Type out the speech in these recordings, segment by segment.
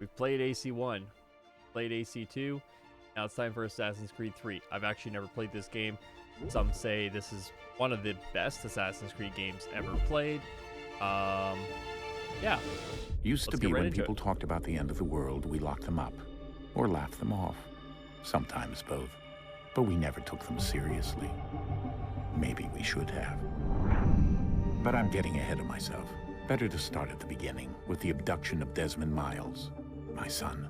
We've played AC1, played AC2. Now it's time for Assassin's Creed 3. I've actually never played this game. Some say this is one of the best Assassin's Creed games ever played. Yeah. Used to be when people talked about the end of the world, we locked them up or laughed them off. Sometimes both. But we never took them seriously. Maybe we should have. But I'm getting ahead of myself. Better to start at the beginning with the abduction of Desmond Miles, my son.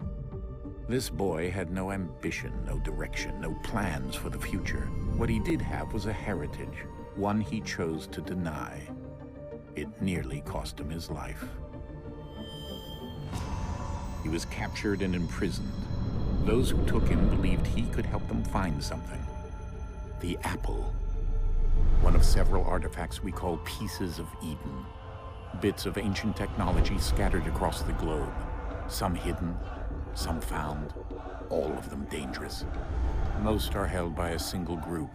This boy had no ambition, no direction, no plans for the future. What he did have was a heritage, one he chose to deny. It nearly cost him his life. He was captured and imprisoned. Those who took him believed he could help them find something. The apple. One of several artifacts we call pieces of Eden. Bits of ancient technology scattered across the globe. Some hidden, some found, all of them dangerous. Most are held by a single group,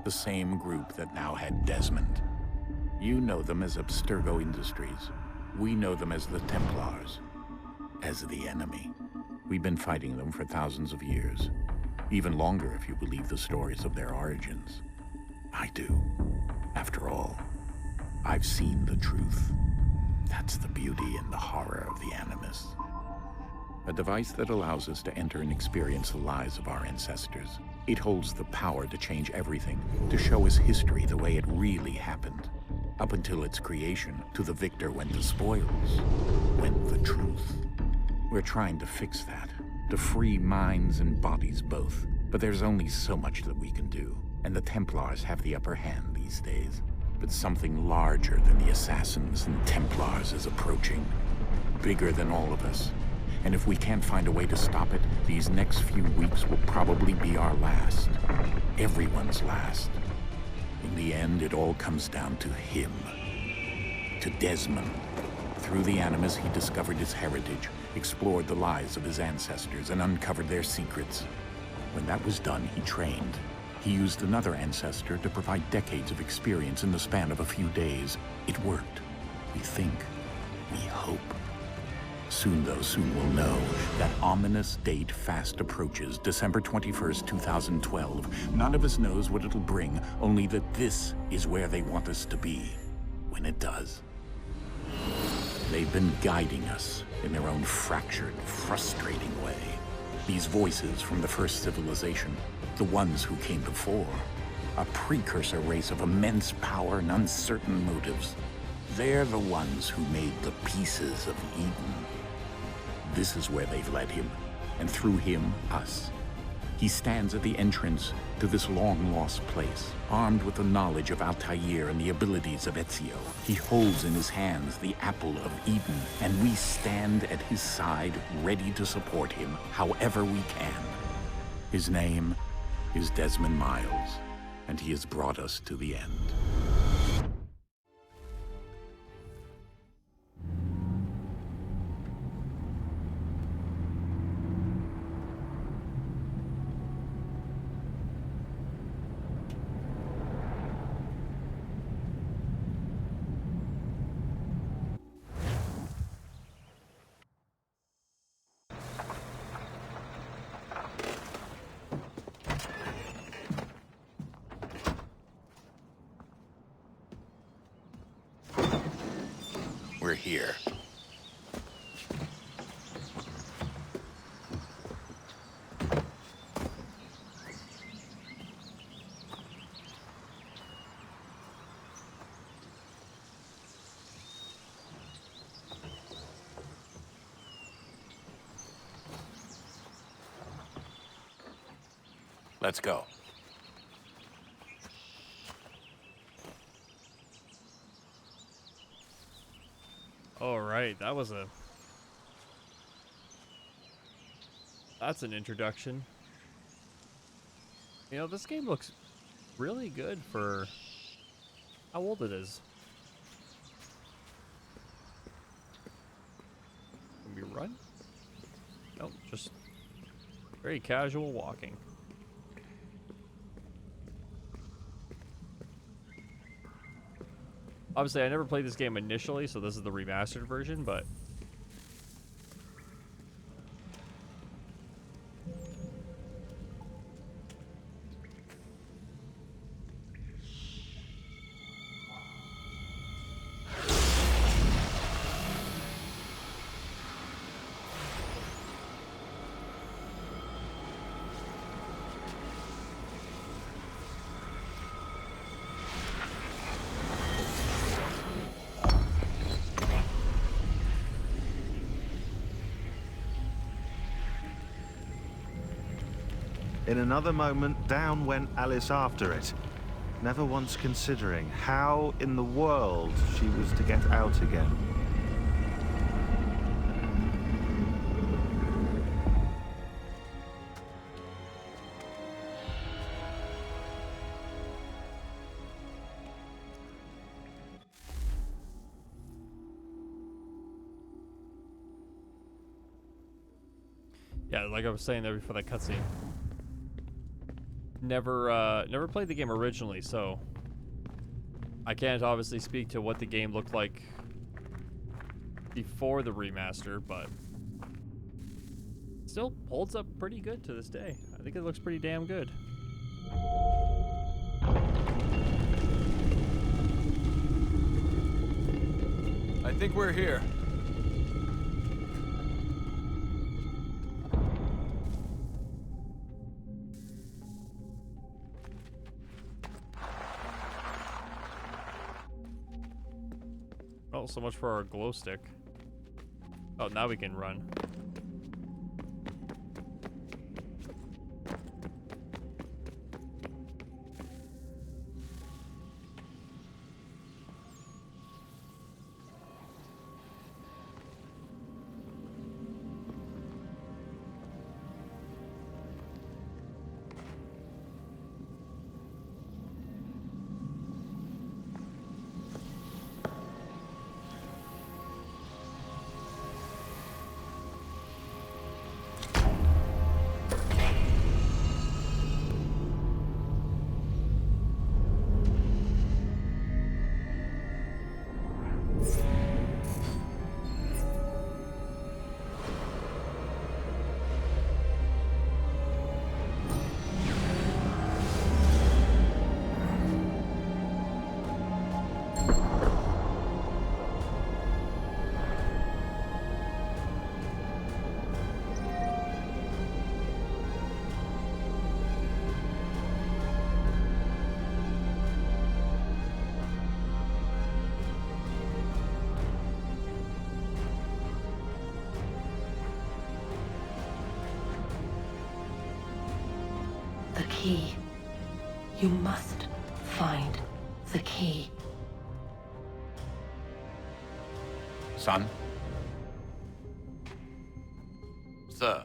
the same group that now had Desmond. You know them as Abstergo Industries. We know them as the Templars, as the enemy. We've been fighting them for thousands of years, even longer if you believe the stories of their origins. I do. After all, I've seen the truth. That's the beauty and the horror of the Animus. A device that allows us to enter and experience the lives of our ancestors. It holds the power to change everything, to show us history the way it really happened. Up until its creation, to the victor went the spoils, went the truth. We're trying to fix that, to free minds and bodies both. But there's only so much that we can do, and the Templars have the upper hand these days. But something larger than the Assassins and Templars is approaching, bigger than all of us. And if we can't find a way to stop it, these next few weeks will probably be our last. Everyone's last. In the end, it all comes down to him. To Desmond. Through the Animus, he discovered his heritage, explored the lives of his ancestors, and uncovered their secrets. When that was done, he trained. He used another ancestor to provide decades of experience in the span of a few days. It worked. We think. We hope. Soon, though, soon we'll know. That ominous date fast approaches, December 21st, 2012. None of us knows what it'll bring, only that this is where they want us to be, when it does. They've been guiding us in their own fractured, frustrating way. These voices from the first civilization, the ones who came before, a precursor race of immense power and uncertain motives. They're the ones who made the pieces of Eden. This is where they've led him, and through him, us. He stands at the entrance to this long-lost place, armed with the knowledge of Altair and the abilities of Ezio. He holds in his hands the apple of Eden, and we stand at his side, ready to support him however we can. His name is Desmond Miles, and he has brought us to the end. We're here. Let's go. All right, that's an introduction. You know, this game looks really good for how old it is. Can we run? Nope, just very casual walking. Obviously, I never played this game initially, so this is the remastered version, but In another moment, down went Alice after it, never once considering how in the world she was to get out again. Yeah, like I was saying there before that cutscene. Never played the game originally, so I can't obviously speak to what the game looked like before the remaster, but still holds up pretty good to this day. I think it looks pretty damn good. I think we're here. Oh, so much for our glow stick. Oh, now we can run. The key. You must find the key. Son? Sir.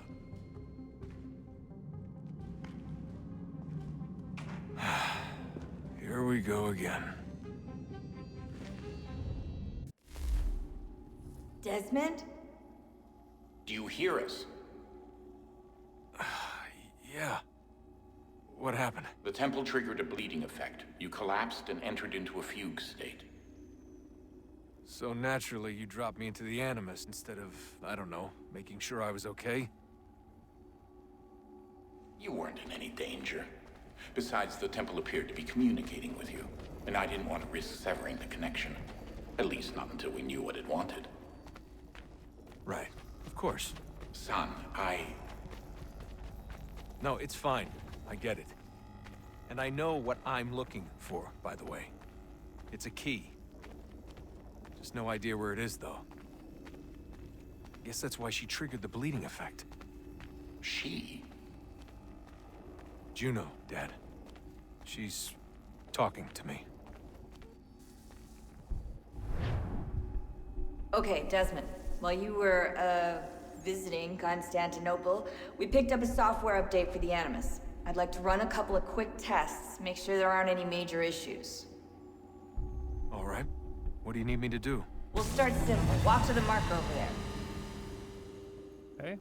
Here we go again. Desmond? Do you hear us? Yeah. What happened? The temple triggered a bleeding effect. You collapsed and entered into a fugue state. So naturally, you dropped me into the Animus instead of, I don't know, making sure I was okay? You weren't in any danger. Besides, the temple appeared to be communicating with you, and I didn't want to risk severing the connection. At least not until we knew what it wanted. Right. Of course. Son, No, it's fine. I get it. And I know what I'm looking for, by the way. It's a key. Just no idea where it is, though. Guess that's why she triggered the bleeding effect. She? Juno, Dad. She's talking to me. Okay, Desmond. While you were, visiting Constantinople, we picked up a software update for the Animus. I'd like to run a couple of quick tests, make sure there aren't any major issues. All right. What do you need me to do? We'll start simple. Walk to the marker over there. Okay.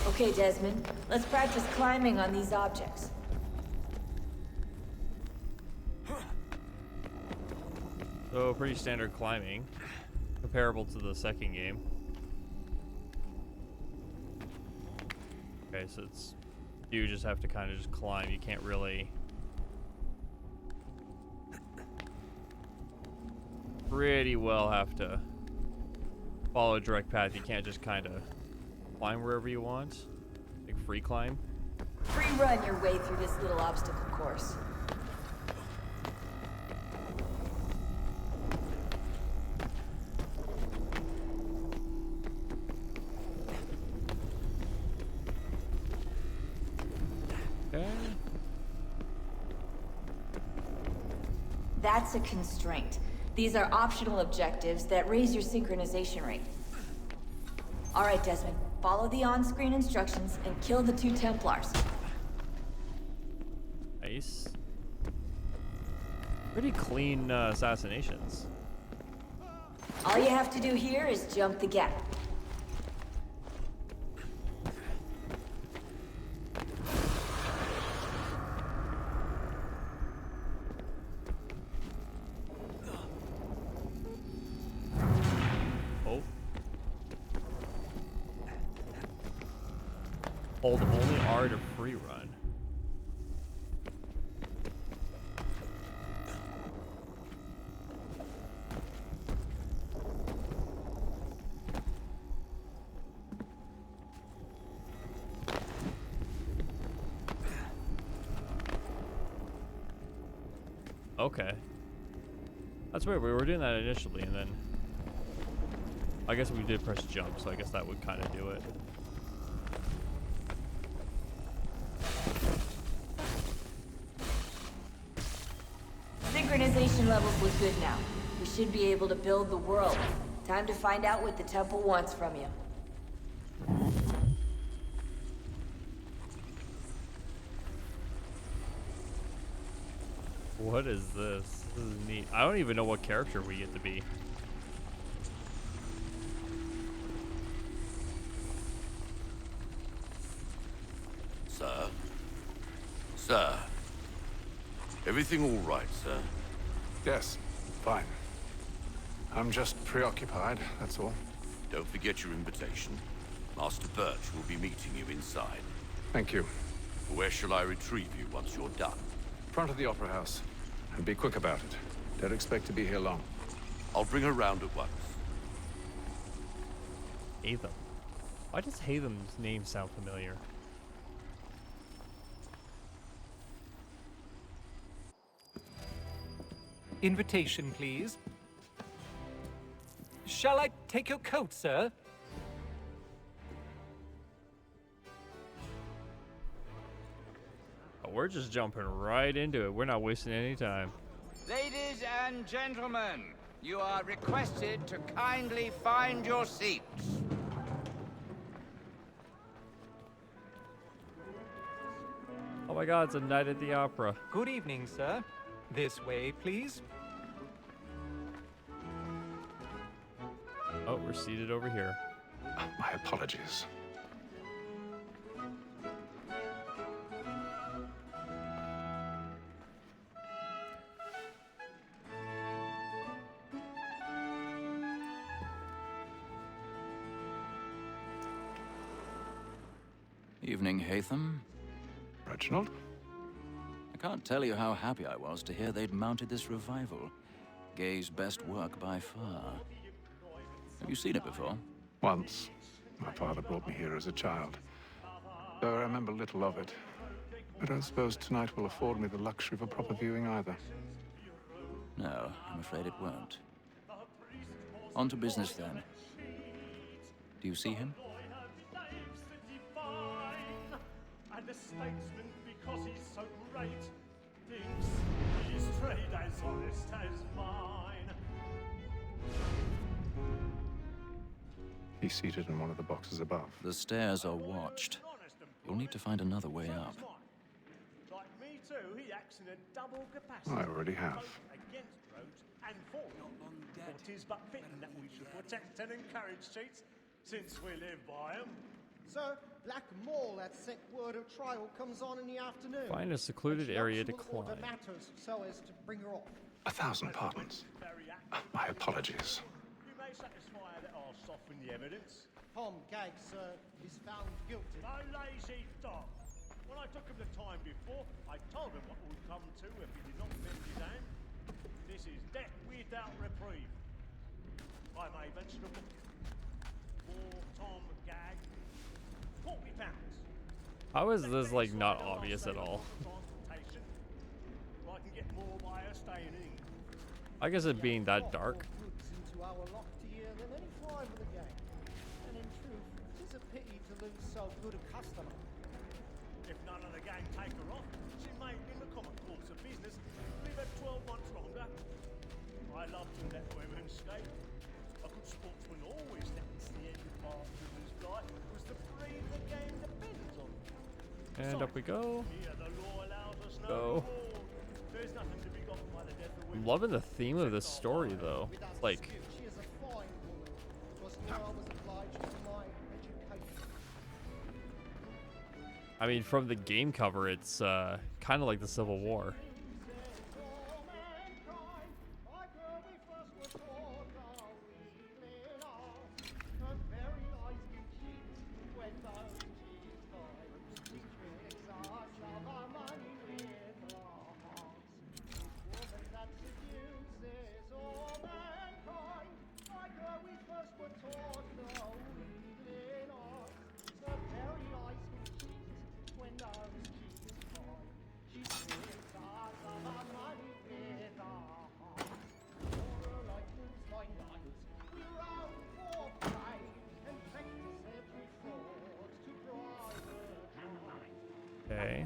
Okay, Desmond. Let's practice climbing on these objects. So pretty standard climbing, comparable to the second game. Okay, so it's you just have to kind of just climb. You can't really pretty well have to follow a direct path. You can't just kind of climb wherever you want, like free climb. Free run your way through this little obstacle course. That's a constraint. These are optional objectives that raise your synchronization rate. All right, Desmond. Follow the on-screen instructions and kill the 2 Templars. Nice. Pretty clean assassinations. All you have to do here is jump the gap. Oh. Hold only R to free run. Okay. That's weird. We were doing that initially, and then I guess we did press jump, so I guess that would kind of do it. Synchronization levels look good now. We should be able to build the world. Time to find out what the temple wants from you. What is this? This is neat. I don't even know what character we get to be. Sir? Sir? Everything all right, sir? Yes, fine. I'm just preoccupied, that's all. Don't forget your invitation. Master Birch will be meeting you inside. Thank you. Where shall I retrieve you once you're done? Front of the Opera House. And be quick about it. Don't expect to be here long. I'll bring her round at once. Hatham. Why does Hatham's name sound familiar? Invitation, please. Shall I take your coat, sir? Oh, we're just jumping right into it. We're not wasting any time. Ladies and gentlemen, you are requested to kindly find your seats. Oh my god, it's a night at the opera. Good evening, sir. This way, please. Oh, we're seated over here. My apologies. Evening, Hatham. Reginald? I can't tell you how happy I was to hear they'd mounted this revival. Gay's best work by far. Have you seen it before? Once. My father brought me here as a child. Though I remember little of it. I don't suppose tonight will afford me the luxury of a proper viewing either. No, I'm afraid it won't. On to business, then. Do you see him? And a statesman, because he's so great, thinks his trade as honest as mine. He's seated in one of the boxes above. The stairs are watched. You'll need to find another way up. Like me too, he acts in a double capacity. I already have. Against rogues and for them. For 'tis but fitting that we should protect and encourage cheats, since we live by them. Sir, Black Mall, that sick word of trial comes on in the afternoon. Find a secluded area to climb. The matters so as to bring her off. 1,000 pardons. My apologies. You may satisfy that I'll soften the evidence. Tom Gag, sir, is found guilty. No lazy dog. When I took him the time before, I told him what would come to if he did not bend his hand. This is death without reprieve. I may vegetable. For Tom Gag, £40. How is this like not obvious at all? I can get more by her staying in. I guess it being that dark. Into our lofty year than any fly with a gang. And in truth, it is a pity to lose so good a customer. If none of the gang take her off, she may, in the common course of business, live her 12 months longer And up we go. Here the law allows us no Go. reward. There's nothing to be got by the death of I'm women. loving the theme of this story, though. It's like, She is a fine woman. It was here I was obliged to my education. I mean, from the game cover, it's kind of like the Civil War. Okay.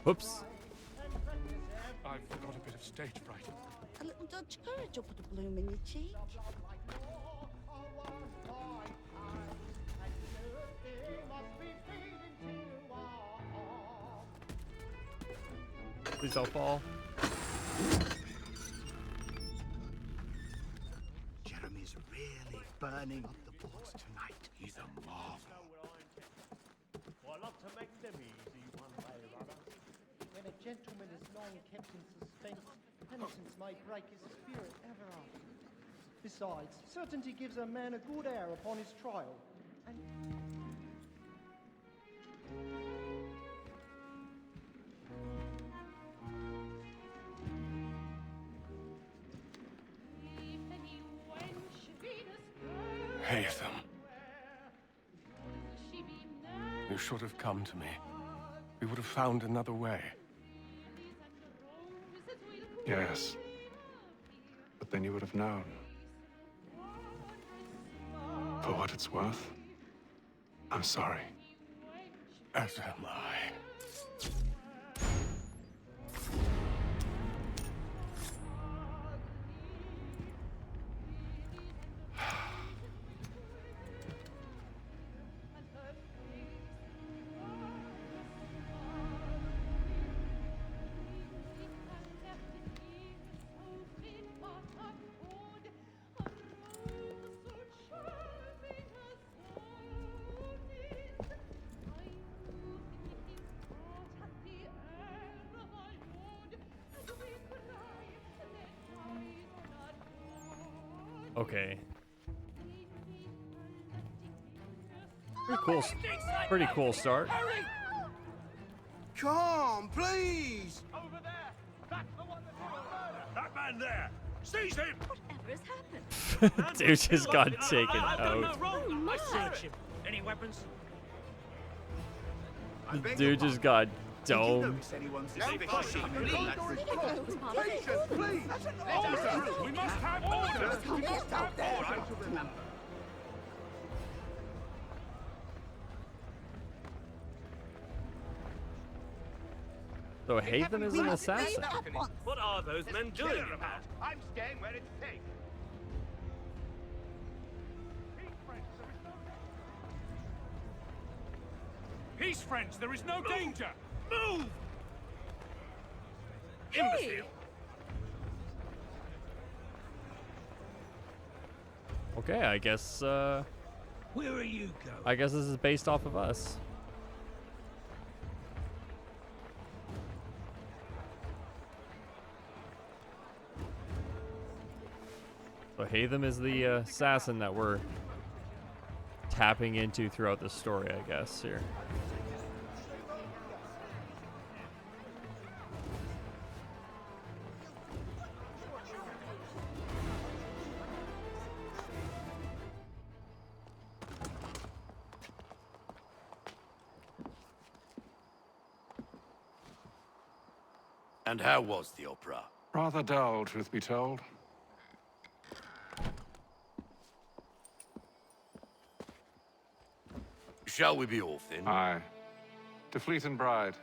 Whoops. I've got a bit of stage fright. A little dodge courage will put a bloom in your cheek. Please don't fall. Jeremy's really burning up the boards tonight. He's a marvel. Well, I love to make them easy one way or other. When a gentleman is long kept in suspense, penitence may break his spirit ever after. Besides, certainty gives a man a good air upon his trial. And Haytham. You should have come to me. We would have found another way. Yes. But then you would have known. For what it's worth, I'm sorry. As am I. Okay. Pretty cool. Pretty cool start. Come, please! Over there! That's the one that's in the murder! That man there! Seize him! Whatever has happened? Dude just got taken I've done no out. wrong! I search him. Any weapons? Dude just got domed. We must have order! We must have order! So Haytham is an assassin. What are those men doing about? I'm staying where it's safe. Peace, friends. There is no danger. Move! Imbecile. Okay, I guess. Where are you going? I guess this is based off of us. So Haytham is the assassin that we're tapping into throughout the story, I guess, here. And how was the opera? Rather dull, truth be told. Shall we be off then? Aye. To Fleet and Bride.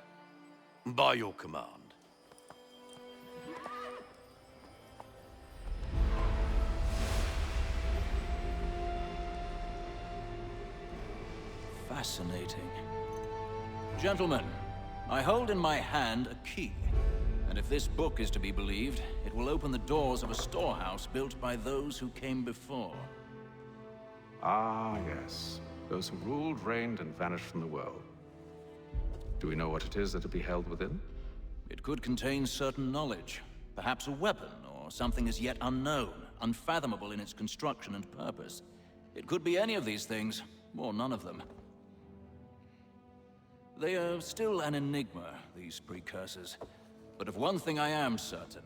By your command. Fascinating. Gentlemen, I hold in my hand a key. And if this book is to be believed, it will open the doors of a storehouse built by those who came before. Ah, yes. Those who ruled, reigned, and vanished from the world. Do we know what it is that will be held within? It could contain certain knowledge. Perhaps a weapon, or something as yet unknown, unfathomable in its construction and purpose. It could be any of these things, or none of them. They are still an enigma, these precursors. But of one thing I am certain.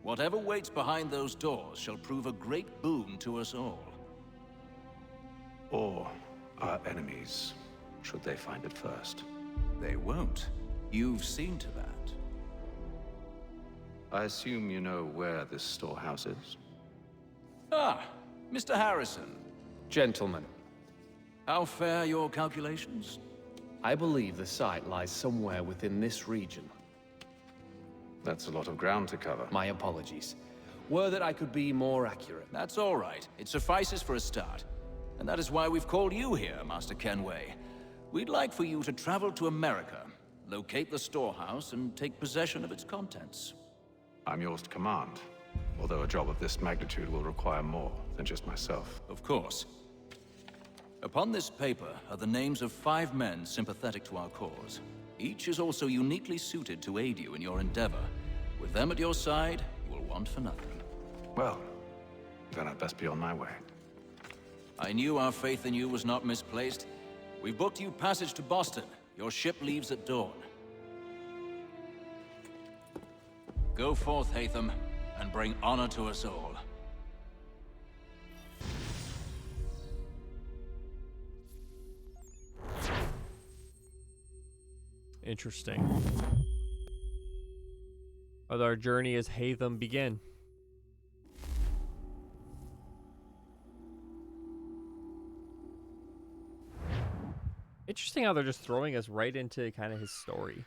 Whatever waits behind those doors shall prove a great boon to us all. Or our enemies, should they find it first. They won't. You've seen to that. I assume you know where this storehouse is? Ah, Mr. Harrison. Gentlemen, How fare your calculations? I believe the site lies somewhere within this region. That's a lot of ground to cover. My apologies. Were that I could be more accurate. That's all right. It suffices for a start. And that is why we've called you here, Master Kenway. We'd like for you to travel to America, locate the storehouse, and take possession of its contents. I'm yours to command, although a job of this magnitude will require more than just myself. Of course. Upon this paper are the names of 5 men sympathetic to our cause. Each is also uniquely suited to aid you in your endeavor. With them at your side, you will want for nothing. Well, then I'd best be on my way. I knew our faith in you was not misplaced. We've booked you passage to Boston. Your ship leaves at dawn. Go forth, Hatham, and bring honor to us all. Interesting. With our journey as Hatham begin. Interesting how they're just throwing us right into kind of his story.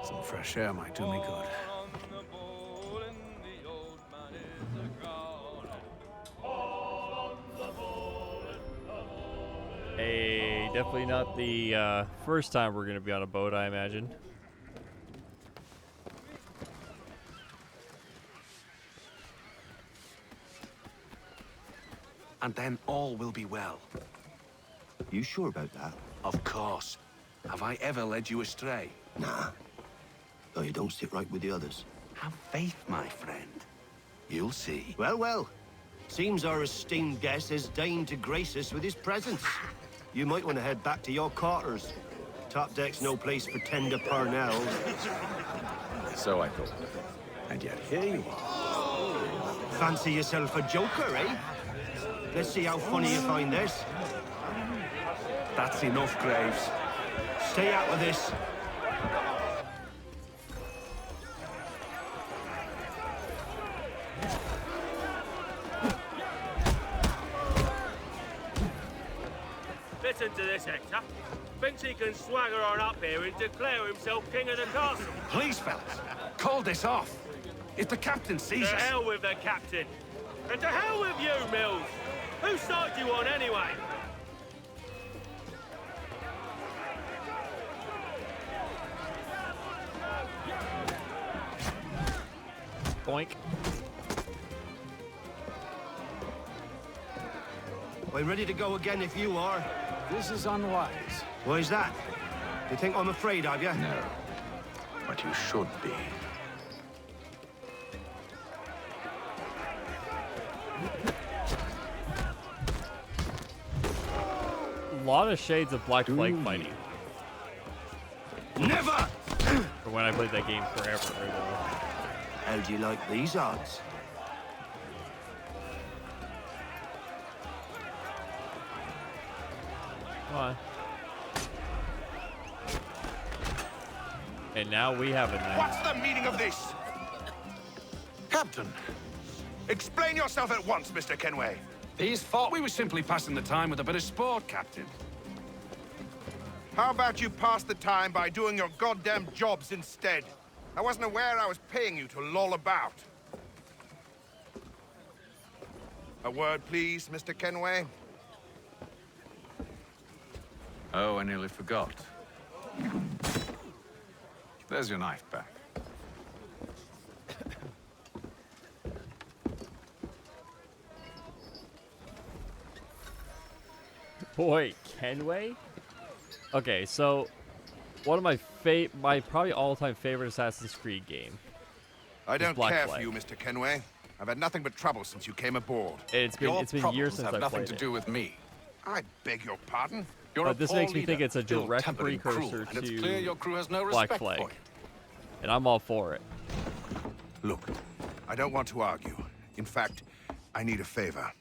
Some fresh air might do me good. Hey, definitely not the first time we're going to be on a boat, I imagine. And then all will be well. You sure about that? Of course. Have I ever led you astray? Nah. Though you don't sit right with the others. Have faith, my friend. You'll see. Well, well. Seems our esteemed guest has deigned to grace us with his presence. You might want to head back to your quarters. Top deck's no place for tender parnells. So I thought. And yet here you are. Fancy yourself a joker, eh? Let's see how funny you find this. That's enough, Graves. Stay out of this. Listen to this, Hector. Thinks he can swagger on up here and declare himself king of the castle. Please, fellas, call this off. If the captain sees To us... hell with the captain. And to hell with you, Mills. Whose side do you on, anyway? Boink. We're ready to go again if you are. This is unwise. Why is that? You think I'm afraid of you? No. But you should be. A lot of shades of Black Flag fighting. Never! For when I played that game forever ago. How do you like these odds? Come on. And now we have a knife. What's the meaning of this? Captain, Explain yourself at once, Mr. Kenway. these thought we were simply passing the time with a bit of sport, Captain. How about you pass the time by doing your goddamn jobs instead? I wasn't aware I was paying you to loll about. A word, please, Mr. Kenway. Oh, I nearly forgot. There's your knife back. Boy, Kenway? Okay, so one of my probably all-time favorite Assassin's Creed game. I don't Black care Flag. for you, Mr. Kenway. I've had nothing but trouble since you came aboard. It's been years since I played it. with me. I beg your pardon? But this makes me think it's a direct precursor and it's clear your crew has no Black respect Flag. for you. And I'm all for it. Look, I don't want to argue. In fact, I need a favor.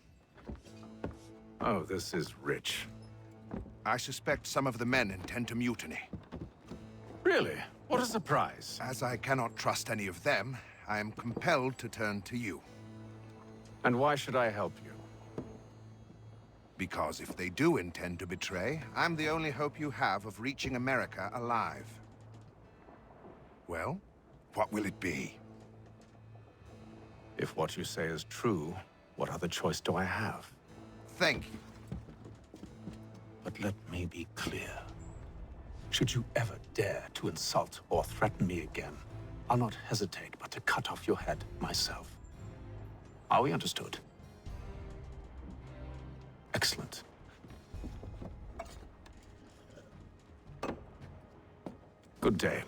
Oh, this is rich. I suspect some of the men intend to mutiny. Really? What a surprise. As I cannot trust any of them, I am compelled to turn to you. And why should I help you? Because if they do intend to betray, I'm the only hope you have of reaching America alive. Well, what will it be? If what you say is true, what other choice do I have? Thank you. But let me be clear. Should you ever dare to insult or threaten me again, I'll not hesitate but to cut off your head myself. Are we understood? Excellent. Good day.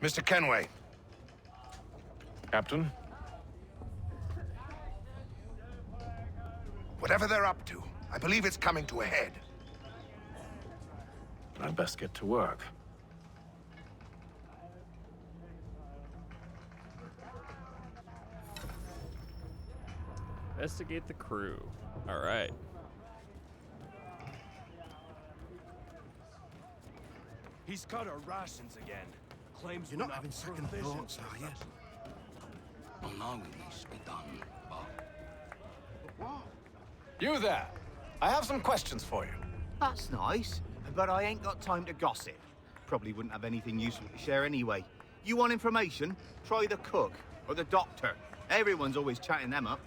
Mr. Kenway. Captain? Whatever they're up to, I believe it's coming to a head. I'd best get to work. Investigate the crew. All right. He's cut our rations again. Claims You're not having second thoughts, are you? Well, no, it needs to be done, but... You there! I have some questions for you. That's nice, but I ain't got time to gossip. Probably wouldn't have anything useful to share anyway. You want information? Try the cook or the doctor. Everyone's always chatting them up.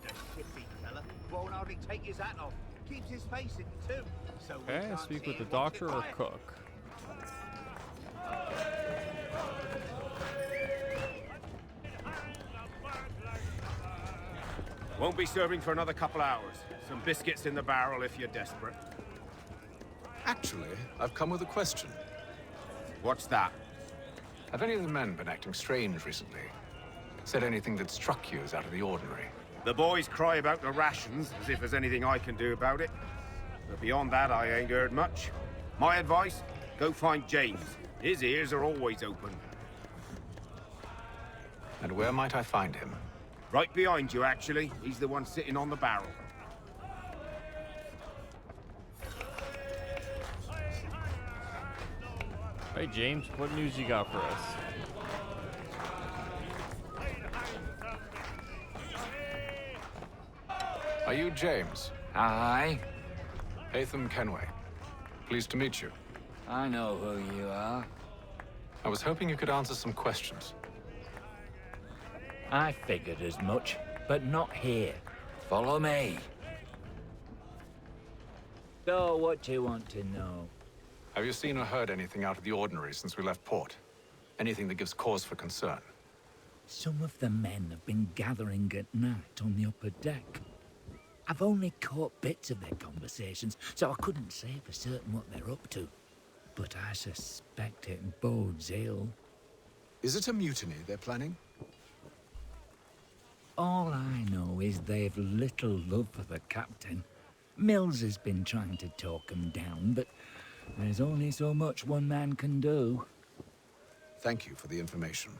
The shifty fella won't hardly take his hat off. Keeps his face in too. So we Okay, can't speak see with the him once doctor it or fires. cook. Won't be serving for another couple hours. Some biscuits in the barrel if you're desperate. Actually, I've come with a question. What's that? Have any of the men been acting strange recently? Said anything that struck you as out of the ordinary? The boys cry about the rations, as if there's anything I can do about it. But beyond that, I ain't heard much. My advice, go find James. His ears are always open. And where might I find him? Right behind you, actually. He's the one sitting on the barrel. Hey James, what news you got for us? Are you James? Aye. Hatham Kenway. Pleased to meet you. I know who you are. I was hoping you could answer some questions. I figured as much, but not here. Follow me. So, what do you want to know? Have you seen or heard anything out of the ordinary since we left port? Anything that gives cause for concern? Some of the men have been gathering at night on the upper deck. I've only caught bits of their conversations, so I couldn't say for certain what they're up to. but I suspect it bodes ill. Is it a mutiny they're planning? All I know is they've little love for the captain. Mills has been trying to talk him down, but there's only so much one man can do. Thank you for the information.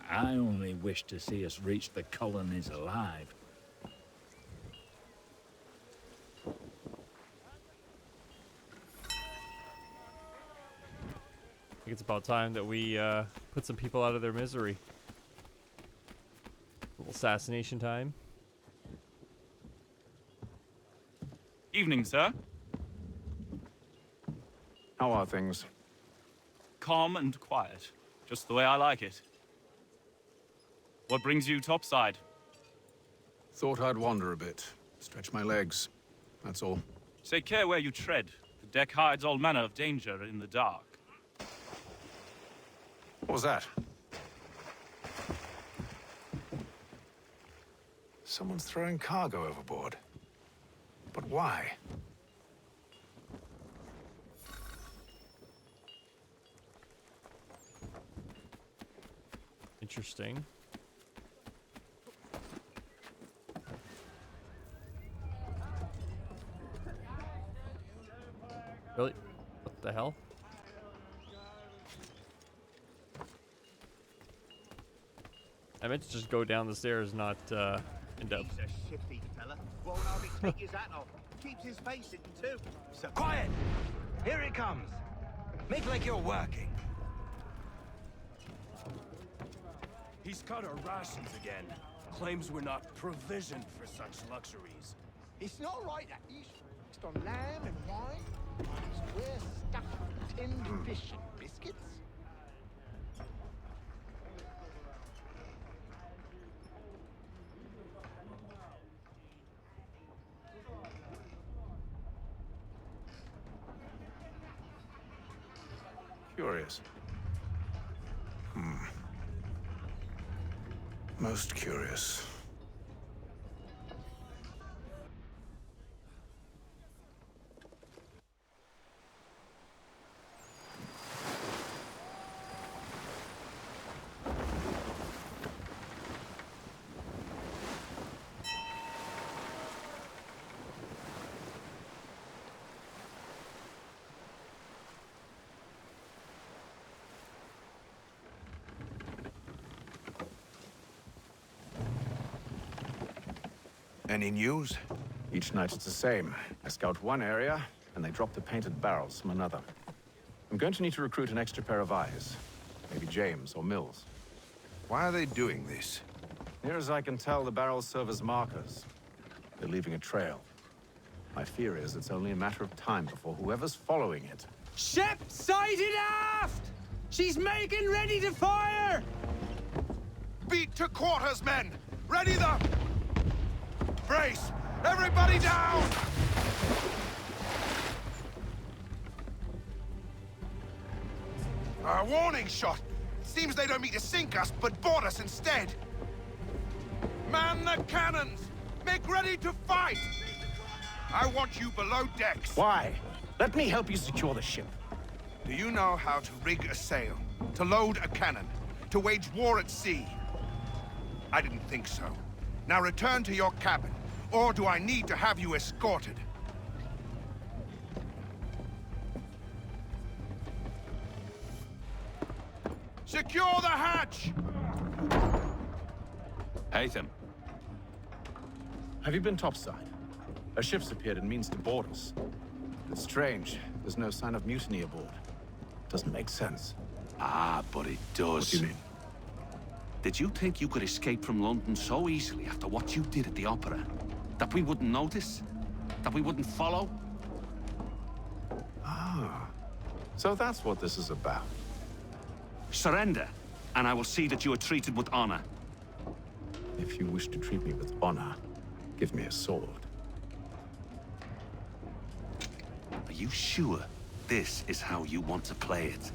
I only wish to see us reach the colonies alive. I think it's about time that we put some people out of their misery. A little assassination time. Evening, sir. How are things? Calm and quiet. Just the way I like it. What brings you topside? Thought I'd wander a bit. Stretch my legs. That's all. Take care where you tread. The deck hides all manner of danger in the dark. What was that? Someone's throwing cargo overboard. But why? Interesting. Really? What the hell? I meant to just go down the stairs, not end up. He's a shifty fella. Won't hardly take his hat off. Keeps his face in too. So quiet! Here it comes. Make like you're working. He's cut our rations again. Claims we're not provisioned for such luxuries. It's not right that he's fixed on lamb and wine. We're stuffed with tinned fish and biscuits. Curious. Most curious. Any news? Each night it's the same. I scout one area, and they drop the painted barrels from another. I'm going to need to recruit an extra pair of eyes. Maybe James or Mills. Why are they doing this? Near as I can tell, the barrels serve as markers. They're leaving a trail. My fear is it's only a matter of time before whoever's following it. Ship sighted aft! She's making ready to fire! Beat to quarters, men! Ready the... Brace! Everybody down! A warning shot! Seems they don't mean to sink us, but board us instead! Man the cannons! Make ready to fight! I want you below decks. Why? Let me help you secure the ship. Do you know how to rig a sail? To load a cannon? To wage war at sea? I didn't think so. Now return to your cabin. Or do I need to have you escorted? Secure the hatch! Haytham. Have you been topside? A ship's appeared and means to board us. It's strange. There's no sign of mutiny aboard. Doesn't make sense. Ah, but it does. What do you mean? Did you think you could escape from London so easily after what you did at the opera? That we wouldn't notice? That we wouldn't follow? Ah. So that's what this is about. Surrender, and I will see that you are treated with honor. If you wish to treat me with honor, give me a sword. Are you sure this is how you want to play it?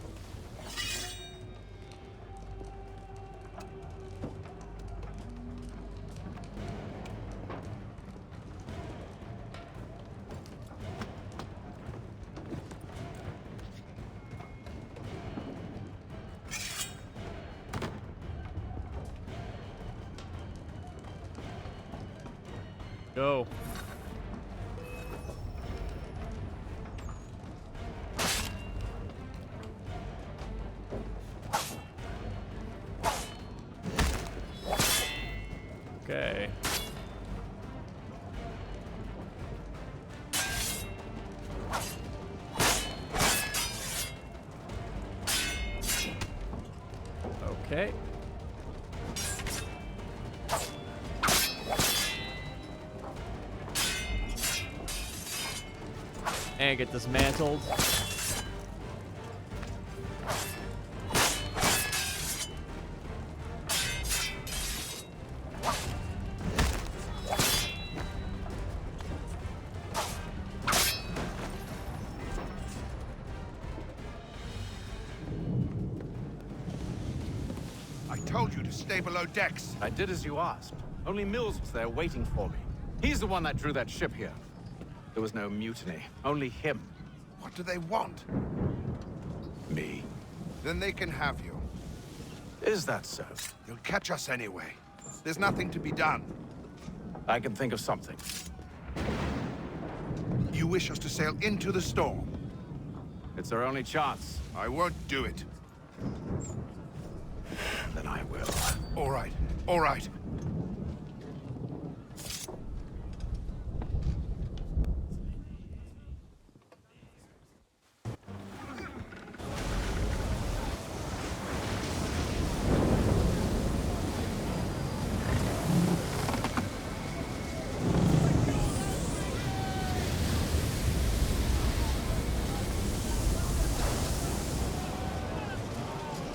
Go. Okay. Okay. And get dismantled. I told you to stay below decks. I did as you asked. Only Mills was there waiting for me. He's the one that drew that ship here. There was no mutiny, only him. What do they want? Me. Then they can have you. Is that so? You'll catch us anyway. There's nothing to be done. I can think of something. You wish us to sail into the storm? It's our only chance. I won't do it. Then I will. All right, all right.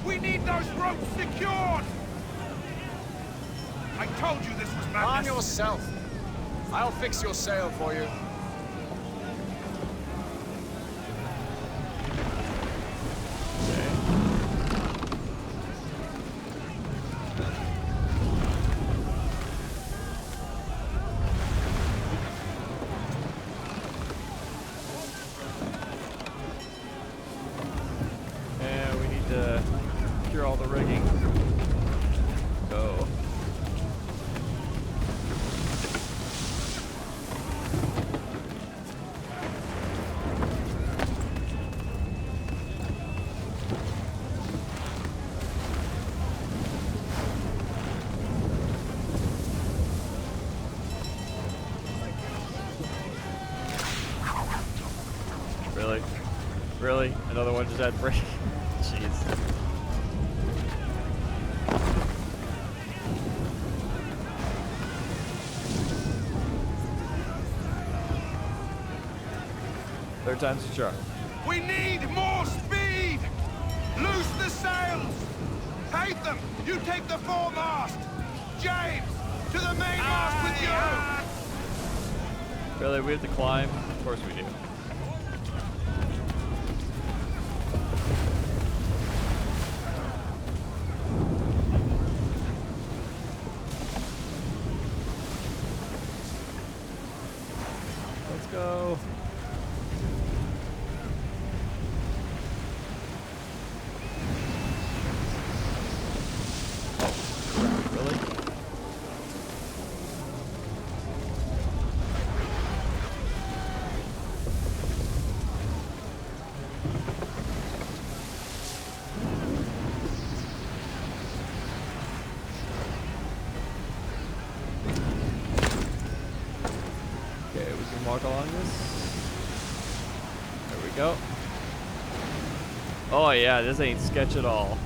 We need those ropes secured! I told you this was madness. Arm yourself. I'll fix your sail for you. And we need to cure all the rigging. Go. Really? Really? Another one just had break. Jeez. Third time's the charm. We need more speed! Loose the sails! Haytham, you take the foremast! James, to the mainmast with you! Really? We have to climb? Of course we do. Let's go. Really? Okay, we can walk along this. There we go. Oh yeah, this ain't sketch at all.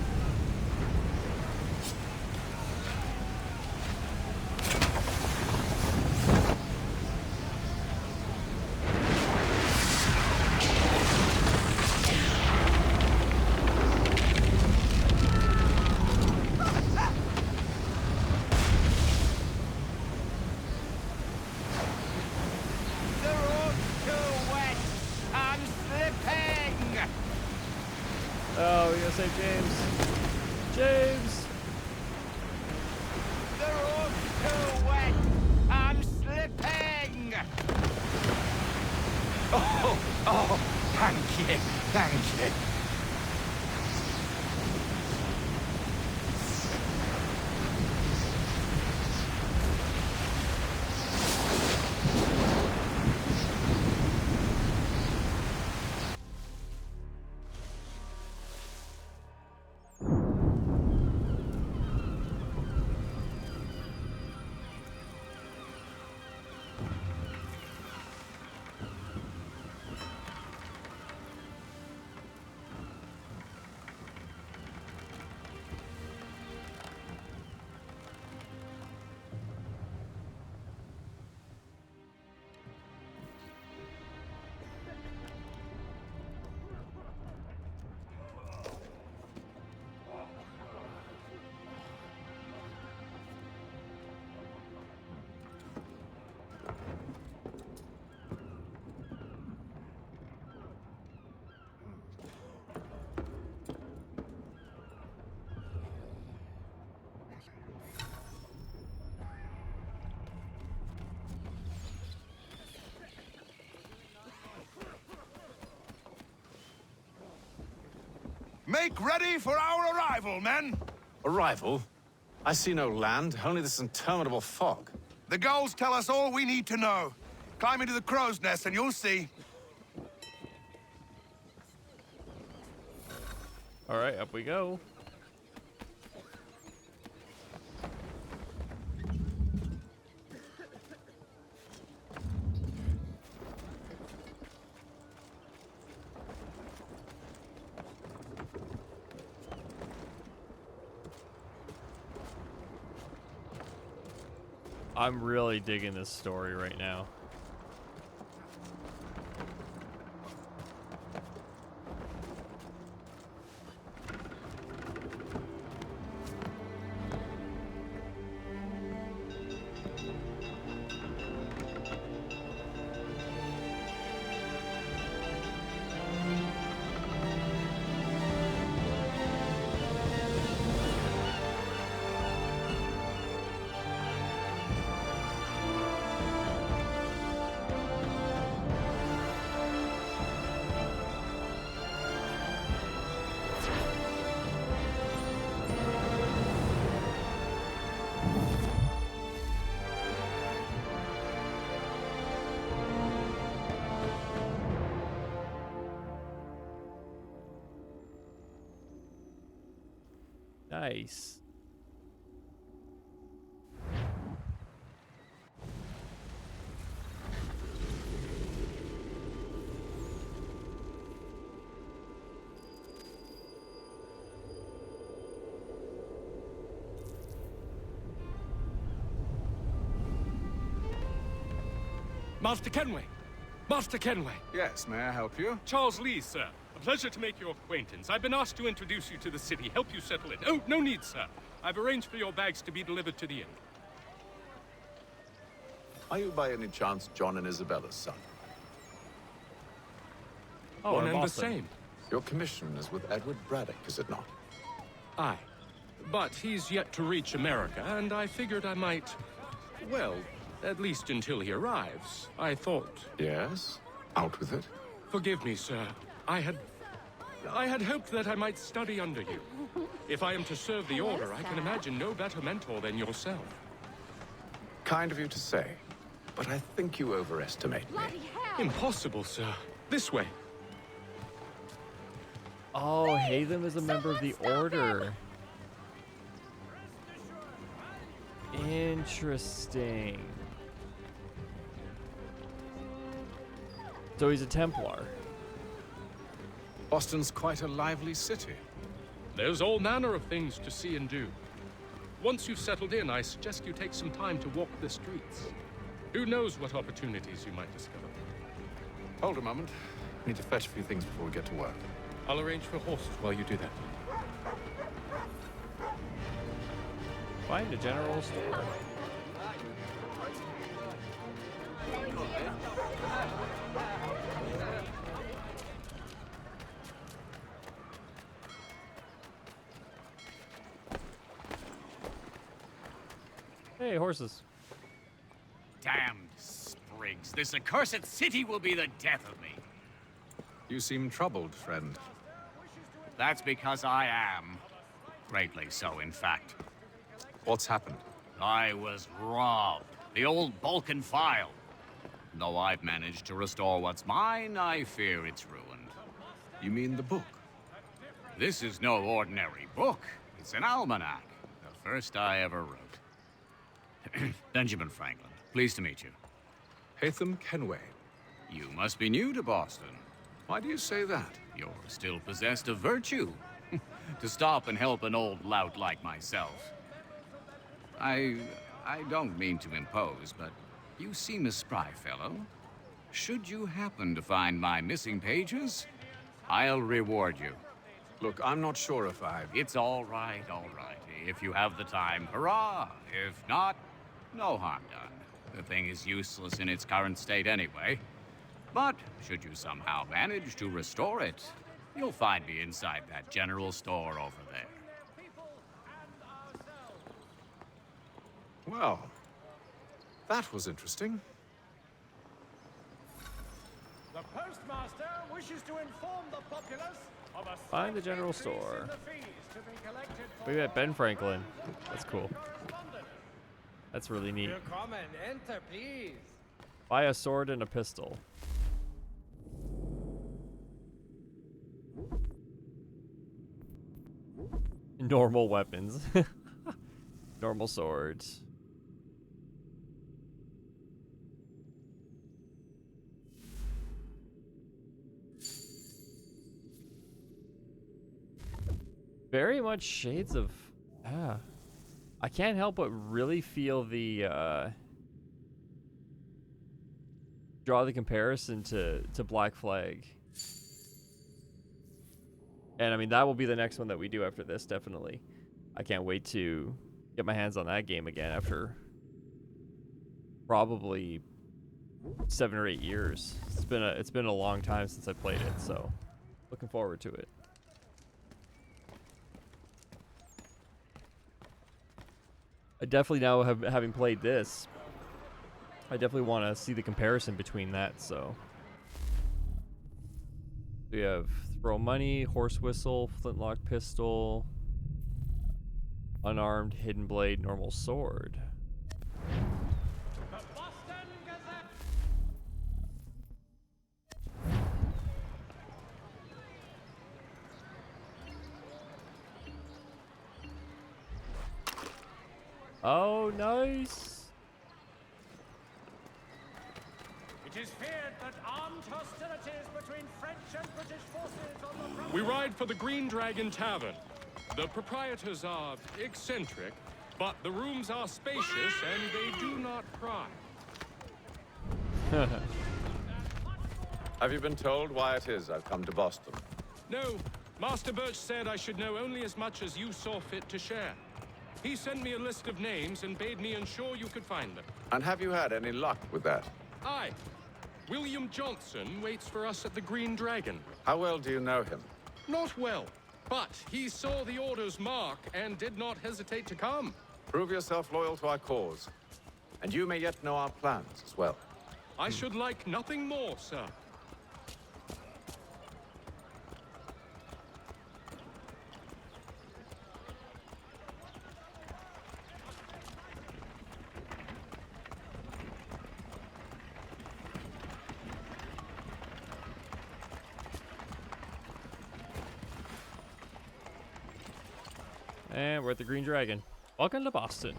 The road's too wet. I'm slipping. Oh, we gotta save James. James! The road's too wet. I'm slipping. Oh, thank you, thank you. Make ready for our arrival, men! Arrival? I see no land, only this interminable fog. The gulls tell us all we need to know. Climb into the crow's nest and you'll see. All right, up we go. I'm really digging this story right now. Nice. Master Kenway! Master Kenway! Yes, may I help you? Charles Lee, sir. A pleasure to make your acquaintance. I've been asked to introduce you to the city, help you settle it. Oh, no need, sir. I've arranged for your bags to be delivered to the inn. Are you by any chance John and Isabella's son? Oh, one and the same. Your commission is with Edward Braddock, is it not? Aye. But he's yet to reach America, and I figured I might... Well, at least until he arrives, I thought... Yes? Out with it. Forgive me, sir. I had hoped that I might study under you. If I am to serve the Order, I can imagine no better mentor than yourself. Kind of you to say, but I think you overestimate me. Impossible, sir. This way. Oh, Hatham is a member of the Order. Interesting. So he's a Templar. Boston's quite a lively city. There's all manner of things to see and do. Once you've settled in, I suggest you take some time to walk the streets. Who knows what opportunities you might discover. Hold a moment. I need to fetch a few things before we get to work. I'll arrange for horses while you do that. Find a general store. Hey, horses. Damned sprigs. This accursed city will be the death of me. You seem troubled, friend. That's because I am. Greatly so, in fact. What's happened? I was robbed. The old Balkan file. Though I've managed to restore what's mine, I fear it's ruined. You mean the book? This is no ordinary book. It's an almanac. The first I ever wrote. Benjamin Franklin. Pleased to meet you. Hatham Kenway. You must be new to Boston. Why do you say that? You're still possessed of virtue. To stop and help an old lout like myself. I don't mean to impose, but you seem a spry fellow. Should you happen to find my missing pages, I'll reward you. Look, I'm not sure if I... It's all right, all right. If you have the time, hurrah! If not, no harm done. The thing is useless in its current state anyway. But should you somehow manage to restore it, you'll find me inside that general store over there. Well, that was interesting. The postmaster wishes to inform the populace Find the general store. We got Ben Franklin. That's cool. That's really neat. Enter, please. Buy a sword and a pistol. Normal weapons. Normal swords. Very much shades of... I can't help but really feel the... draw the comparison to Black Flag. And I mean, that will be the next one that we do after this, definitely. I can't wait to get my hands on that game again after probably 7 or 8 years. It's been a long time since I played it, so looking forward to it. I definitely now having played this, I definitely want to see the comparison between that. So we have throw money, horse whistle, flintlock pistol, unarmed, hidden blade, normal sword. Oh, nice. It is feared that armed hostilities between French and British forces on the front... We ride for the Green Dragon Tavern. The proprietors are eccentric, but the rooms are spacious and they do not cry. Have you been told why it is I've come to Boston? No, Master Birch said I should know only as much as you saw fit to share. He sent me a list of names and bade me ensure you could find them. And have you had any luck with that? Aye. William Johnson waits for us at the Green Dragon. How well do you know him? Not well, but he saw the order's mark and did not hesitate to come. Prove yourself loyal to our cause, and you may yet know our plans as well. I should like nothing more, sir. And we're at the Green Dragon. Welcome to Boston.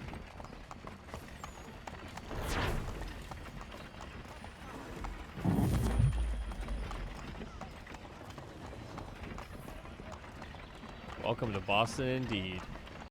Welcome to Boston indeed.